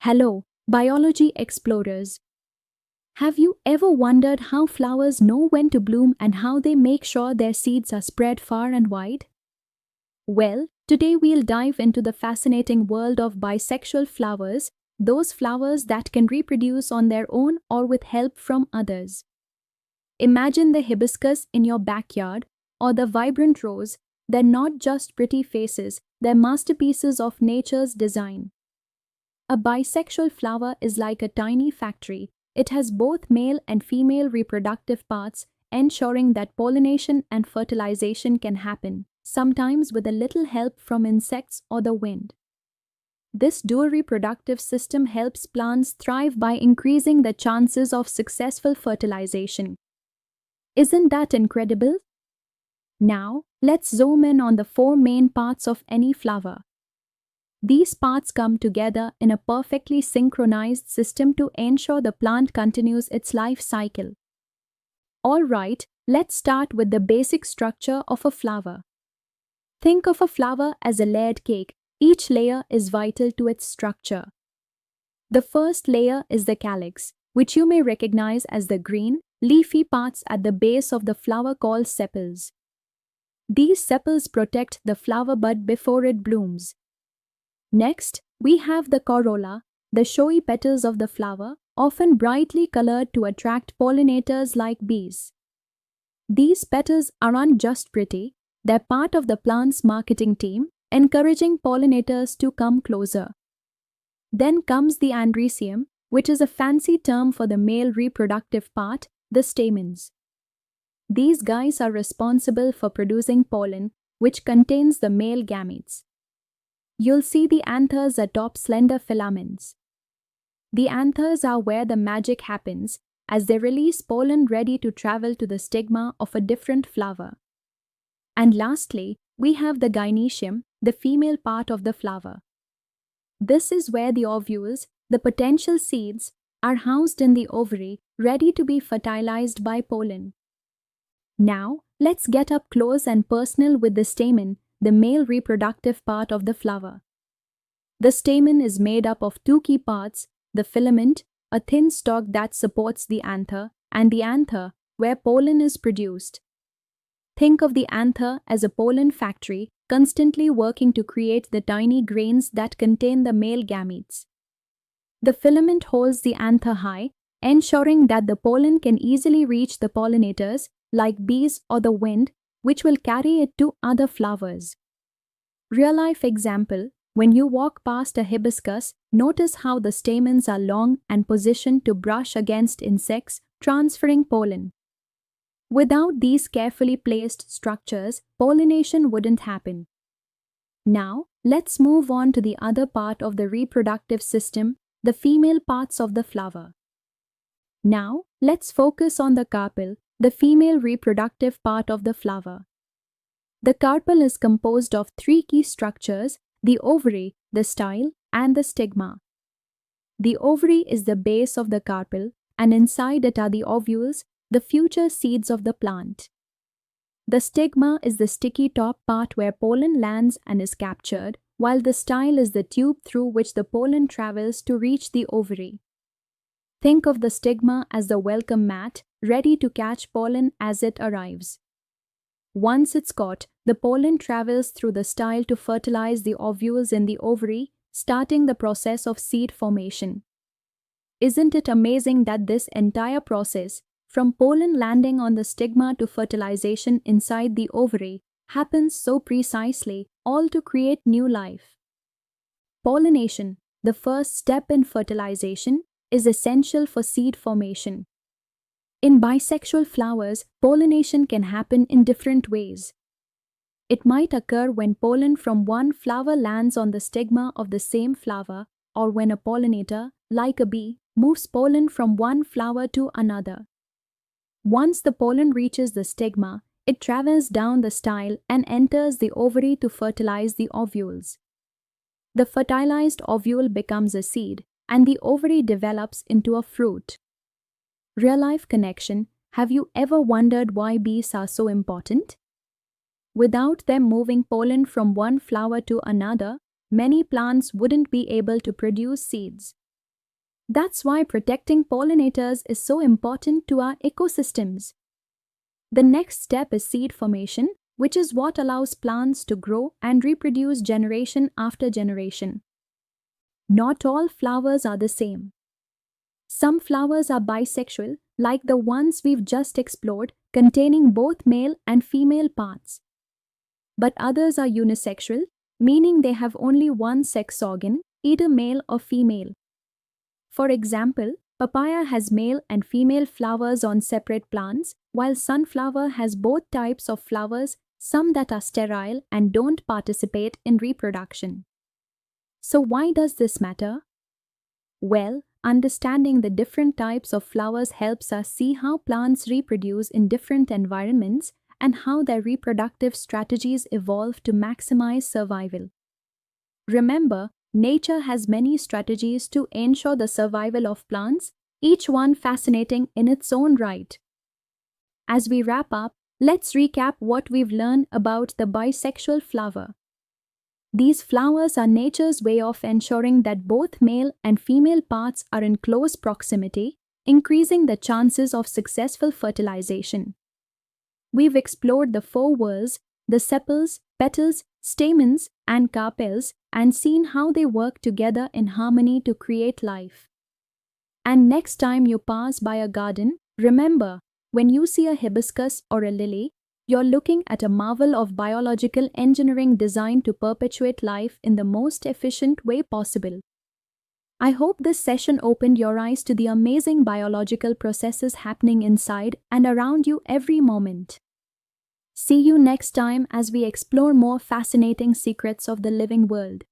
Hello, biology explorers. Have you ever wondered how flowers know when to bloom and how they make sure their seeds are spread far and wide? Well, today we'll dive into the fascinating world of bisexual flowers, those flowers that can reproduce on their own or with help from others. Imagine the hibiscus in your backyard or the vibrant rose. They're not just pretty faces, they're masterpieces of nature's design. A bisexual flower is like a tiny factory. It has both male and female reproductive parts, ensuring that pollination and fertilization can happen, sometimes with a little help from insects or the wind. This dual reproductive system helps plants thrive by increasing the chances of successful fertilization. Isn't that incredible? Now, let's zoom in on the four main parts of any flower. These parts come together in a perfectly synchronized system to ensure the plant continues its life cycle. Alright, let's start with the basic structure of a flower. Think of a flower as a layered cake. Each layer is vital to its structure. The first layer is the calyx, which you may recognize as the green, leafy parts at the base of the flower called sepals. These sepals protect the flower bud before it blooms. Next, we have the corolla, the showy petals of the flower, often brightly colored to attract pollinators like bees. These petals aren't just pretty, they're part of the plant's marketing team, encouraging pollinators to come closer. Then comes the androecium, which is a fancy term for the male reproductive part, the stamens. These guys are responsible for producing pollen, which contains the male gametes. You'll see the anthers atop slender filaments. The anthers are where the magic happens, as they release pollen ready to travel to the stigma of a different flower. And lastly, we have the gynoecium, the female part of the flower. This is where the ovules, the potential seeds, are housed in the ovary, ready to be fertilized by pollen. Now, let's get up close and personal with the stamen, the male reproductive part of the flower. The stamen is made up of two key parts, the filament, a thin stalk that supports the anther, and the anther, where pollen is produced. Think of the anther as a pollen factory, constantly working to create the tiny grains that contain the male gametes. The filament holds the anther high, ensuring that the pollen can easily reach the pollinators, like bees or the wind, which will carry it to other flowers. Real-life example, when you walk past a hibiscus, notice how the stamens are long and positioned to brush against insects, transferring pollen. Without these carefully placed structures, pollination wouldn't happen. Now, let's move on to the other part of the reproductive system, the female parts of the flower. Now, let's focus on the carpel, the female reproductive part of the flower. The carpel is composed of three key structures, the ovary, the style, and the stigma. The ovary is the base of the carpel, and inside it are the ovules, the future seeds of the plant. The stigma is the sticky top part where pollen lands and is captured, while the style is the tube through which the pollen travels to reach the ovary. Think of the stigma as the welcome mat, ready to catch pollen as it arrives. Once it's caught, the pollen travels through the style to fertilize the ovules in the ovary, starting the process of seed formation. Isn't it amazing that this entire process, from pollen landing on the stigma to fertilization inside the ovary, happens so precisely, all to create new life? Pollination, the first step in fertilization, is essential for seed formation. In bisexual flowers, pollination can happen in different ways. It might occur when pollen from one flower lands on the stigma of the same flower, or when a pollinator, like a bee, moves pollen from one flower to another. Once the pollen reaches the stigma, it travels down the style and enters the ovary to fertilize the ovules. The fertilized ovule becomes a seed, and the ovary develops into a fruit. Real-life connection, have you ever wondered why bees are so important? Without them moving pollen from one flower to another, many plants wouldn't be able to produce seeds. That's why protecting pollinators is so important to our ecosystems. The next step is seed formation, which is what allows plants to grow and reproduce generation after generation. Not all flowers are the same. Some flowers are bisexual, like the ones we've just explored, containing both male and female parts. But others are unisexual, meaning they have only one sex organ, either male or female. For example, papaya has male and female flowers on separate plants, while sunflower has both types of flowers, some that are sterile and don't participate in reproduction. So why does this matter? Well, understanding the different types of flowers helps us see how plants reproduce in different environments and how their reproductive strategies evolve to maximize survival. Remember, nature has many strategies to ensure the survival of plants, each one fascinating in its own right. As we wrap up, let's recap what we've learned about the bisexual flower. These flowers are nature's way of ensuring that both male and female parts are in close proximity, increasing the chances of successful fertilization. We've explored the four whorls, the sepals, petals, stamens, and carpels, and seen how they work together in harmony to create life. And next time you pass by a garden, remember, when you see a hibiscus or a lily, you're looking at a marvel of biological engineering designed to perpetuate life in the most efficient way possible. I hope this session opened your eyes to the amazing biological processes happening inside and around you every moment. See you next time as we explore more fascinating secrets of the living world.